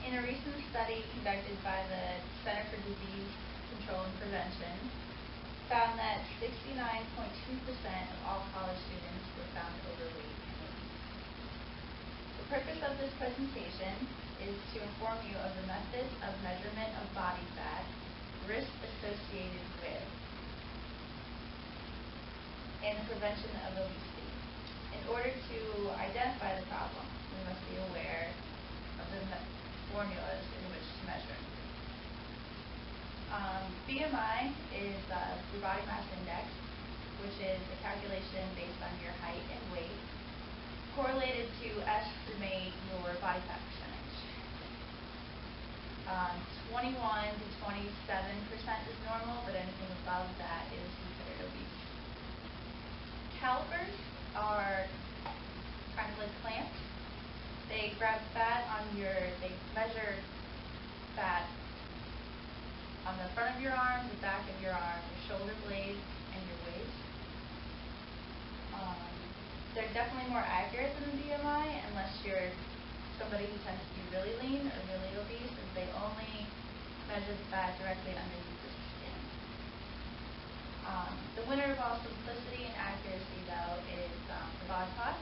In a recent study conducted by the Center for Disease Control and Prevention, found that 69.2% of all college students were found overweight. The purpose of this presentation is to inform you of the methods of measurement of body fat, risk associated with, and the prevention of obesity. In order to identify the problem, we must be aware of the formulas in which to measure. BMI is the body mass index, which is a calculation based on your height and weight, correlated to estimate your body fat percentage. 21 to 27% is normal, but anything above that is considered obese. Calipers are kind of like clamps. They grab fat they measure fat on the front of your arm, the back of your arm, your shoulder blades, and your waist. They're definitely more accurate than the BMI unless you're somebody who tends to be really lean or really obese, as they only measure the fat directly underneath the skin. The winner of all simplicity and accuracy, though, is the BODPOT.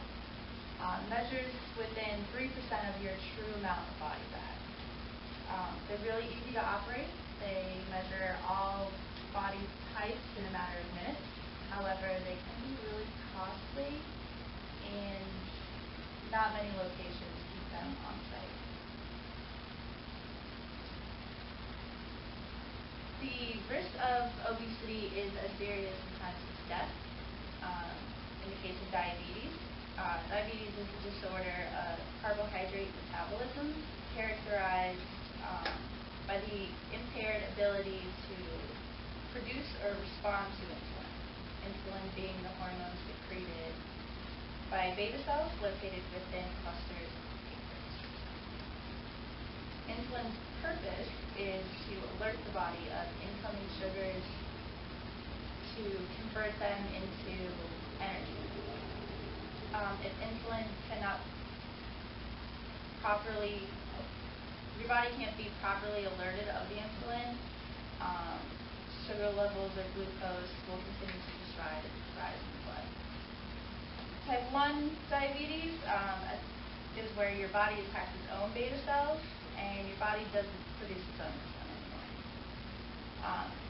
Measures within 3% of your true amount of body fat. They're really easy to operate. They measure all body types in a matter of minutes. However, they can be really costly, and not many locations keep them on site. The risk of obesity is as serious sometimes as death. In the case of diabetes, diabetes is a disorder of carbohydrate metabolism characterized by the impaired ability to produce or respond to insulin. Insulin being the hormone secreted by beta cells located within clusters of pancreas. Insulin's purpose is to alert the body of incoming sugars to convert them into energy. If insulin cannot properly, your body can't be properly alerted of the insulin, sugar levels or glucose will continue to just rise in the blood. Type 1 diabetes is where your body attacks its own beta cells and your body doesn't produce its own insulin anymore.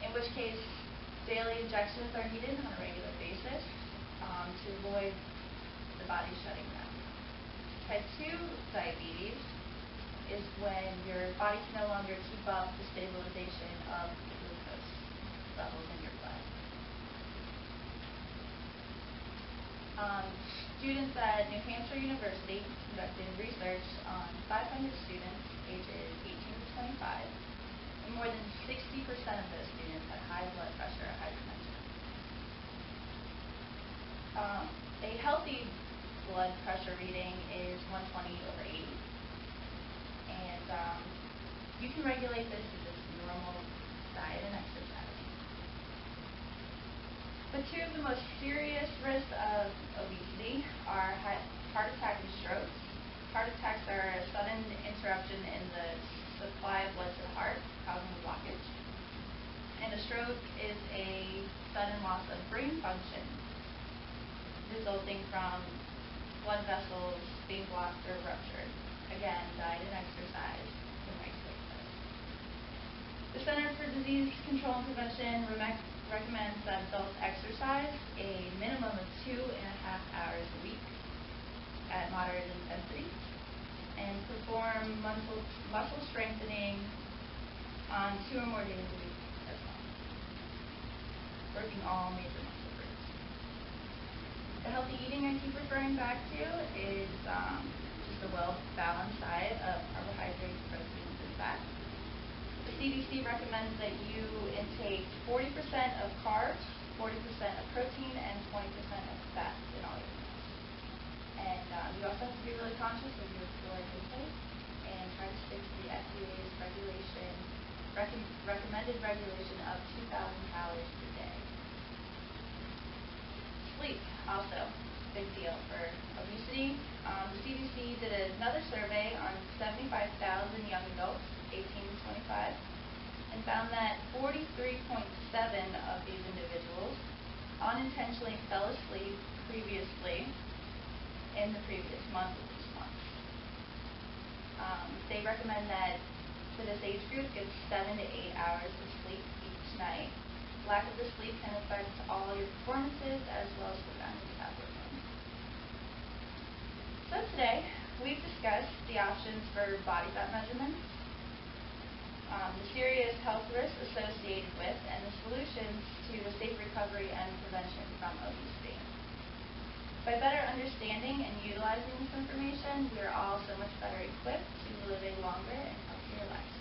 In which case, daily injections are needed on a regular basis to avoid the body shutting down. Type 2 diabetes is when your body can no longer keep up the stabilization of the glucose levels in your blood. Students at New Hampshire University conducted research on 500 students ages 18 to 25, and more than 60% of those students had high blood pressure or hypertension. A healthy blood pressure reading is 120/80, and you can regulate this with just normal diet and exercise. But two of the most serious risks of obesity are heart attack and stroke. Heart attacks are a sudden interruption in the supply of blood to the heart, causing a blockage. And a stroke is a sudden loss of brain function, resulting from blood vessels being blocked or ruptured. Again, diet and exercise can regulate this. The Center for Disease Control and Prevention recommends that adults exercise a minimum of 2.5 hours a week at moderate intensity and perform muscle strengthening on 2 or more days a week as well, working all major muscle groups. The healthy eating I keep referring back to is just a well-balanced diet of carbohydrates, proteins, and fat. The CDC recommends that you intake 40% of carbs, 40% of protein, and 20% of fat in all your meals. And you also have to be really conscious of your caloric intake and try to stick to the FDA's recommended regulation of 2,000 calories per day. Sleep, also, big deal for obesity. The CDC did another survey on 75,000 young adults of these individuals unintentionally fell asleep previously in the previous month of this month. They recommend that for this age group, get 7 to 8 hours of sleep each night. Lack of the sleep can affect all your performances as well as prevent metabolism. So today, we've discussed the options for body fat measurements, the serious health risks associated with, and the solutions to a safe recovery and prevention from obesity. By better understanding and utilizing this information, we are all so much better equipped to live a longer and healthier life.